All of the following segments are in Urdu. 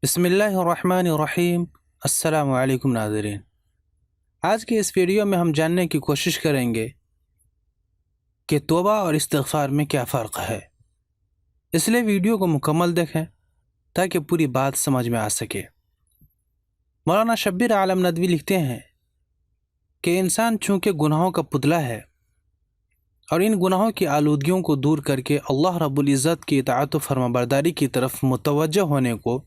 بسم اللہ الرحمن الرحیم۔ السلام علیکم ناظرین، آج کے اس ویڈیو میں ہم جاننے کی کوشش کریں گے کہ توبہ اور استغفار میں کیا فرق ہے۔ اس لیے ویڈیو کو مکمل دیکھیں تاکہ پوری بات سمجھ میں آ سکے۔ مولانا شبیر عالم ندوی لکھتے ہیں کہ انسان چونکہ گناہوں کا پتلا ہے اور ان گناہوں کی آلودگیوں کو دور کر کے اللہ رب العزت کی اطاعت و فرمانبرداری کی طرف متوجہ ہونے کو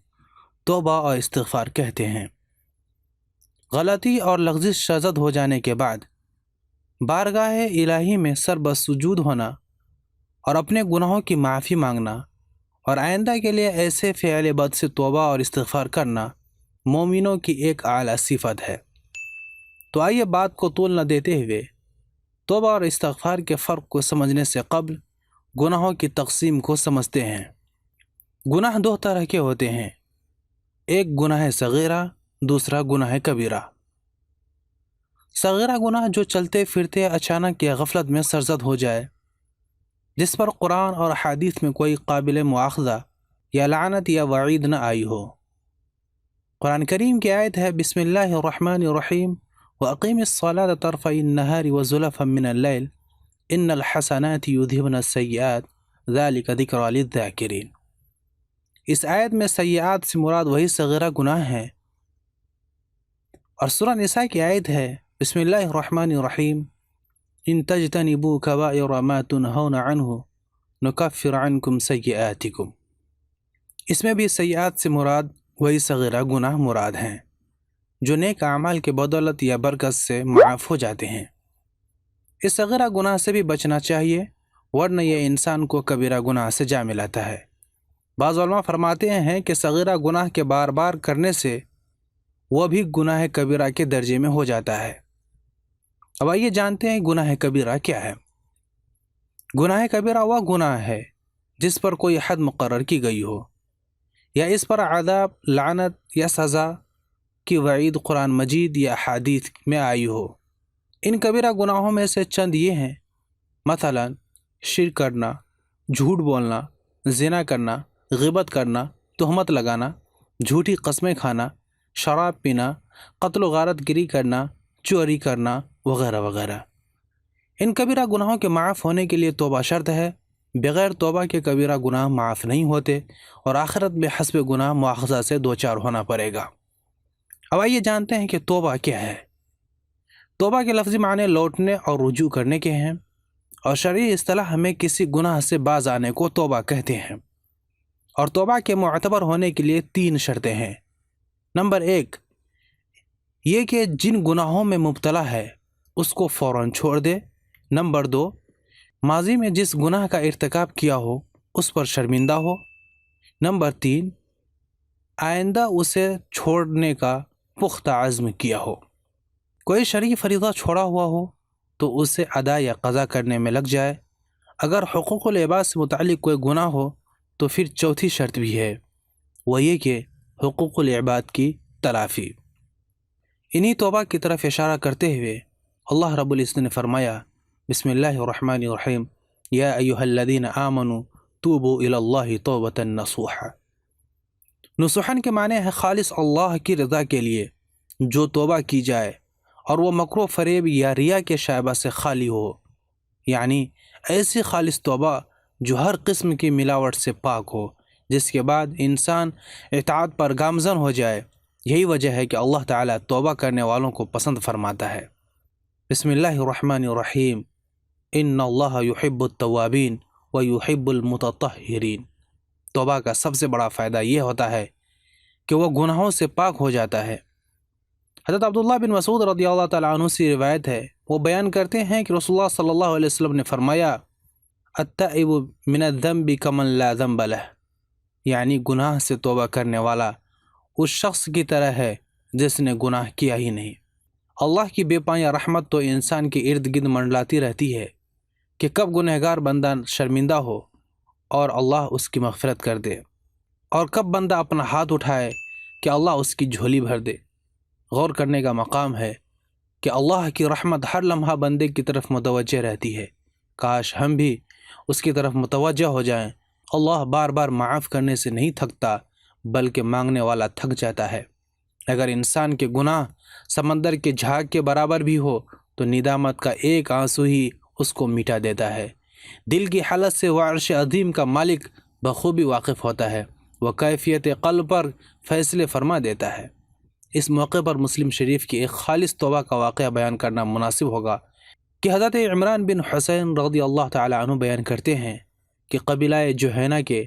توبہ اور استغفار کہتے ہیں۔ غلطی اور لغزش شزد ہو جانے کے بعد بارگاہ الہی میں سر بسجود ہونا اور اپنے گناہوں کی معافی مانگنا اور آئندہ کے لیے ایسے فعل بد سے توبہ اور استغفار کرنا مومنوں کی ایک اعلیٰ صفت ہے۔ تو آئیے بات کو طول نہ دیتے ہوئے توبہ اور استغفار کے فرق کو سمجھنے سے قبل گناہوں کی تقسیم کو سمجھتے ہیں۔ گناہ دو طرح کے ہوتے ہیں، ایک گناہ صغیرہ، دوسرا گناہ کبیرہ۔ صغیرہ گناہ جو چلتے پھرتے اچانک یا غفلت میں سرزد ہو جائے، جس پر قرآن اور حدیث میں کوئی قابل مواخذہ یا لعنت یا وعید نہ آئی ہو۔ قرآن کریم کی آیت ہے بسم اللہ الرحمن الرحیم وَأَقِيمِ الصَّلَاةَ طَرْفَيِ النَّهَارِ وَزُلَفًا مِّنَ اللَّيْلِ إِنَّ الْحَسَنَاتِ يُذْهِبْنَ السَّيِّئَاتِ ذَلِكَ ذِكْرَىٰ لِلذَّاكِرِينَ۔ اس آیت میں سیئات سے مراد وہی صغیرہ گناہ ہیں، اور سورہ نساء کی آیت ہے بسم اللہ الرحمن الرحیم ان تجتنبوا کبائر ما تنہون عنہ نکفر عنکم سیئاتکم۔ اس میں بھی سیئات سے مراد وہی صغیرہ گناہ مراد ہیں جو نیک اعمال کے بدولت یا برکت سے معاف ہو جاتے ہیں۔ اس صغیرہ گناہ سے بھی بچنا چاہیے، ورنہ یہ انسان کو کبیرہ گناہ سے جا ملاتا ہے۔ بعض علماء فرماتے ہیں کہ صغیرہ گناہ کے بار بار کرنے سے وہ بھی گناہ کبیرہ کے درجے میں ہو جاتا ہے۔ اب آئیے جانتے ہیں گناہ کبیرہ کیا ہے۔ گناہ کبیرہ وہ گناہ ہے جس پر کوئی حد مقرر کی گئی ہو، یا اس پر عذاب، لعنت یا سزا کی وعید قرآن مجید یا حدیث میں آئی ہو۔ ان کبیرہ گناہوں میں سے چند یہ ہیں، مثلا شرک کرنا، جھوٹ بولنا، زنا کرنا، غیبت کرنا، تہمت لگانا، جھوٹی قسمیں کھانا، شراب پینا، قتل و غارت گری کرنا، چوری کرنا وغیرہ وغیرہ۔ ان کبیرہ گناہوں کے معاف ہونے کے لیے توبہ شرط ہے، بغیر توبہ کے کبیرہ گناہ معاف نہیں ہوتے اور آخرت میں حسب گناہ مواخذہ سے دوچار ہونا پڑے گا۔ اب آئیے جانتے ہیں کہ توبہ کیا ہے۔ توبہ کے لفظی معنی لوٹنے اور رجوع کرنے کے ہیں، اور شرعی اصطلاح ہمیں کسی گناہ سے باز آنے کو توبہ کہتے ہیں۔ اور توبہ کے معتبر ہونے کے لیے 3 شرطیں ہیں۔ نمبر 1 یہ کہ جن گناہوں میں مبتلا ہے اس کو فوراً چھوڑ دے۔ نمبر 2 ماضی میں جس گناہ کا ارتکاب کیا ہو اس پر شرمندہ ہو۔ نمبر 3 آئندہ اسے چھوڑنے کا پختہ عزم کیا ہو۔ کوئی شرعی فریضہ چھوڑا ہوا ہو تو اسے ادا یا قضا کرنے میں لگ جائے۔ اگر حقوق العباد سے متعلق کوئی گناہ ہو تو پھر چوتھی شرط بھی ہے، وہ یہ کہ حقوق العباد کی تلافی۔ انہی توبہ کی طرف اشارہ کرتے ہوئے اللہ رب العزت نے فرمایا بسم اللہ الرحمن الرحیم یا ایہا الذین آمنوا توبوا الی اللہ توبۃ نصوحا۔ نصوحاً کے معنی ہے خالص اللہ کی رضا کے لیے جو توبہ کی جائے، اور وہ مکر و فریب یا ریا کے شائبہ سے خالی ہو، یعنی ایسی خالص توبہ جو ہر قسم کی ملاوٹ سے پاک ہو، جس کے بعد انسان اطاعت پر گامزن ہو جائے۔ یہی وجہ ہے کہ اللہ تعالیٰ توبہ کرنے والوں کو پسند فرماتا ہے۔ بسم اللہ الرحمن الرحیم ان اللہ یحب التوابین ویحب المتطہرین۔ توبہ کا سب سے بڑا فائدہ یہ ہوتا ہے کہ وہ گناہوں سے پاک ہو جاتا ہے۔ حضرت عبداللہ بن مسعود رضی اللہ تعالیٰ عنہ سے روایت ہے، وہ بیان کرتے ہیں کہ رسول اللہ صلی اللہ علیہ وسلم نے فرمایا التائب من الذنب کمن لا ذنب لہ، یعنی گناہ سے توبہ کرنے والا اس شخص کی طرح ہے جس نے گناہ کیا ہی نہیں۔ اللہ کی بے پایہ رحمت تو انسان کے ارد گرد منڈلاتی رہتی ہے کہ کب گنہگار بندہ شرمندہ ہو اور اللہ اس کی مغفرت کر دے، اور کب بندہ اپنا ہاتھ اٹھائے کہ اللہ اس کی جھولی بھر دے۔ غور کرنے کا مقام ہے کہ اللہ کی رحمت ہر لمحہ بندے کی طرف متوجہ رہتی ہے۔ کاش ہم بھی اس کی طرف متوجہ ہو جائیں۔ اللہ بار بار معاف کرنے سے نہیں تھکتا بلکہ مانگنے والا تھک جاتا ہے۔ اگر انسان کے گناہ سمندر کے جھاگ کے برابر بھی ہو تو ندامت کا ایک آنسو ہی اس کو مٹا دیتا ہے۔ دل کی حالت سے وہ عرش عظیم کا مالک بخوبی واقف ہوتا ہے، وہ کیفیت قلب پر فیصلے فرما دیتا ہے۔ اس موقع پر مسلم شریف کی ایک خالص توبہ کا واقعہ بیان کرنا مناسب ہوگا کہ حضرت عمران بن حسین رضی اللہ تعالی عنہ بیان کرتے ہیں کہ قبیلہ جوہینہ کے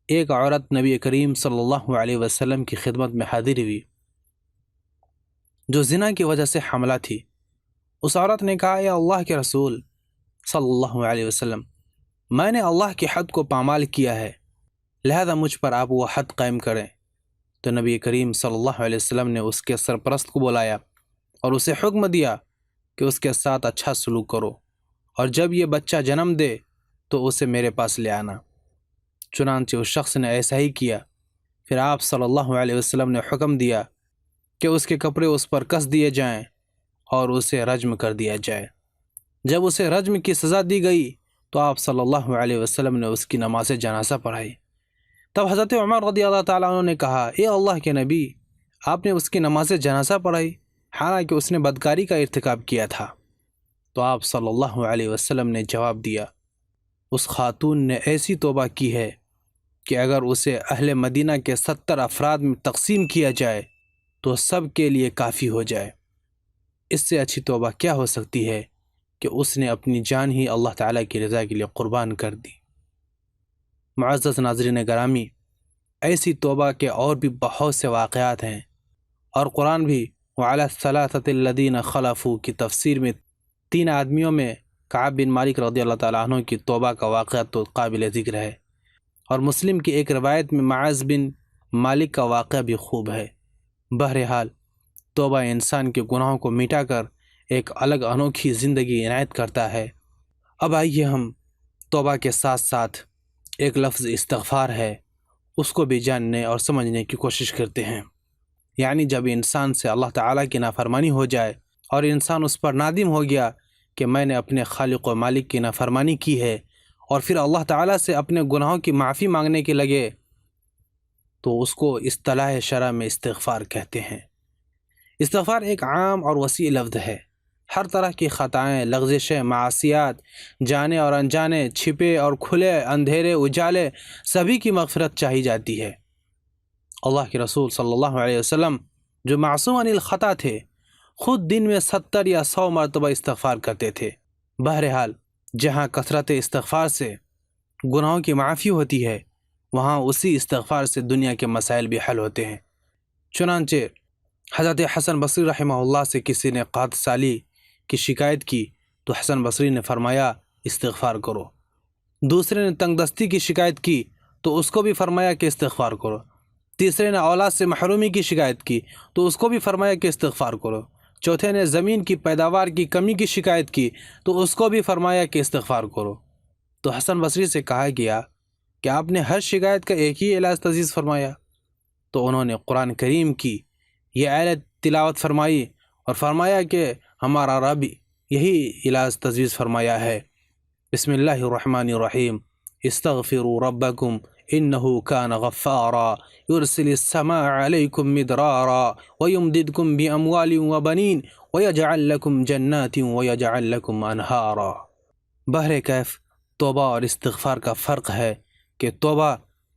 ایک عورت نبی کریم صلی اللہ علیہ وسلم کی خدمت میں حاضر ہوئی جو زنا کی وجہ سے حاملہ تھی۔ اس عورت نے کہا، اے اللہ کے رسول صلی اللہ علیہ وسلم، میں نے اللہ کے حد کو پامال کیا ہے، لہذا مجھ پر آپ وہ حد قائم کریں۔ تو نبی کریم صلی اللہ علیہ وسلم نے اس کے سرپرست کو بلایا اور اسے حکم دیا کہ اس کے ساتھ اچھا سلوک کرو، اور جب یہ بچہ جنم دے تو اسے میرے پاس لے آنا۔ چنانچہ اس شخص نے ایسا ہی کیا۔ پھر آپ صلی اللہ علیہ وسلم نے حکم دیا کہ اس کے کپڑے اس پر کس دیے جائیں اور اسے رجم کر دیا جائے۔ جب اسے رجم کی سزا دی گئی تو آپ صلی اللہ علیہ وسلم نے اس کی نماز جنازہ پڑھائی۔ تب حضرت عمر رضی اللہ تعالیٰ عنہ نے کہا، اے اللہ کے نبی، آپ نے اس کی نماز جنازہ پڑھائی حالانکہ اس نے بدکاری کا ارتکاب کیا تھا۔ تو آپ صلی اللہ علیہ وسلم نے جواب دیا، اس خاتون نے ایسی توبہ کی ہے کہ اگر اسے اہل مدینہ کے 70 افراد میں تقسیم کیا جائے تو سب کے لیے کافی ہو جائے۔ اس سے اچھی توبہ کیا ہو سکتی ہے کہ اس نے اپنی جان ہی اللہ تعالیٰ کی رضا کے لیے قربان کر دی۔ معزز ناظرین گرامی، ایسی توبہ کے اور بھی بہت سے واقعات ہیں، اور قرآن بھی وعلی الثلاثة الذین خلفوا کی تفسیر میں 3 آدمیوں میں کعب بن مالک رضی اللہ تعالیٰ عنہ کی توبہ کا واقعہ تو قابل ذکر ہے، اور مسلم کی ایک روایت میں معاذ بن مالک کا واقعہ بھی خوب ہے۔ بہرحال توبہ انسان کے گناہوں کو مٹا کر ایک الگ انوکھی زندگی عنایت کرتا ہے۔ اب آئیے ہم توبہ کے ساتھ ساتھ ایک لفظ استغفار ہے، اس کو بھی جاننے اور سمجھنے کی کوشش کرتے ہیں۔ یعنی جب انسان سے اللہ تعالیٰ کی نافرمانی ہو جائے اور انسان اس پر نادم ہو گیا کہ میں نے اپنے خالق و مالک کی نافرمانی کی ہے، اور پھر اللہ تعالیٰ سے اپنے گناہوں کی معافی مانگنے کے لگے، تو اس کو اصطلاح شرع میں استغفار کہتے ہیں۔ استغفار ایک عام اور وسیع لفظ ہے۔ ہر طرح کی خطائیں، لغزشیں، معاصیات، جانے اور انجانے، چھپے اور کھلے، اندھیرے اجالے، سبھی کی مغفرت چاہی جاتی ہے۔ اللہ کے رسول صلی اللہ علیہ وسلم جو معصوم عن الخطا تھے، خود دن میں 70 یا 100 مرتبہ استغفار کرتے تھے۔ بہرحال جہاں کثرت استغفار سے گناہوں کی معافی ہوتی ہے، وہاں اسی استغفار سے دنیا کے مسائل بھی حل ہوتے ہیں۔ چنانچہ حضرت حسن بصری رحمہ اللہ سے کسی نے قحط سالی کی شکایت کی تو حسن بصری نے فرمایا استغفار کرو۔ دوسرے نے تنگ دستی کی شکایت کی تو اس کو بھی فرمایا کہ استغفار کرو۔ تیسرے نے اولاد سے محرومی کی شکایت کی تو اس کو بھی فرمایا کہ استغفار کرو۔ چوتھے نے زمین کی پیداوار کی کمی کی شکایت کی تو اس کو بھی فرمایا کہ استغفار کرو۔ تو حسن بصری سے کہا گیا کہ آپ نے ہر شکایت کا ایک ہی علاج تجویز فرمایا؟ تو انہوں نے قرآن کریم کی یہ آیت تلاوت فرمائی اور فرمایا کہ ہمارا رب یہی علاج تجویز فرمایا ہے۔ بسم اللہ الرحمن الرحیم، استغفروا ربکم انه كان غفارا يرسل السماء عليكم مدرارا ويمددكم باموال وبنين ويجعل لكم جنات ويجعل لكم انهارا۔ بہرکیف توبہ اور استغفار کا فرق ہے کہ توبہ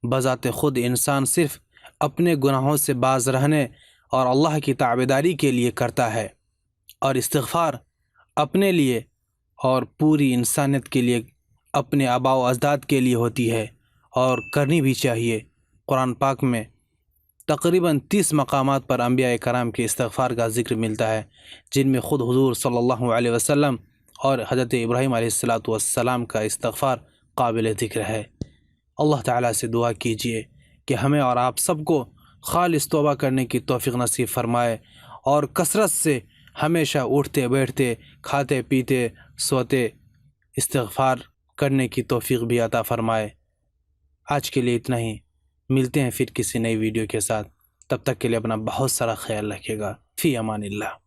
بذات خود انسان صرف اپنے گناہوں سے باز رہنے اور اللہ کی تابعداری کے لیے کرتا ہے، اور استغفار اپنے لیے اور پوری انسانیت کے لیے، اپنے آباء و اجداد کے لیے ہوتی ہے، اور کرنی بھی چاہیے۔ قرآن پاک میں تقریباً 30 مقامات پر انبیاء کرام کے استغفار کا ذکر ملتا ہے، جن میں خود حضور صلی اللہ علیہ وسلم اور حضرت ابراہیم علیہ السلام کا استغفار قابل ذکر ہے۔ اللہ تعالیٰ سے دعا کیجیے کہ ہمیں اور آپ سب کو خالص توبہ کرنے کی توفیق نصیب فرمائے، اور کثرت سے ہمیشہ اٹھتے بیٹھتے، کھاتے پیتے، سوتے استغفار کرنے کی توفیق بھی عطا فرمائے۔ آج کے لیے اتنا ہی، ملتے ہیں پھر کسی نئی ویڈیو کے ساتھ، تب تک کے لیے اپنا بہت سارا خیال رکھیے گا۔ فی امان اللہ۔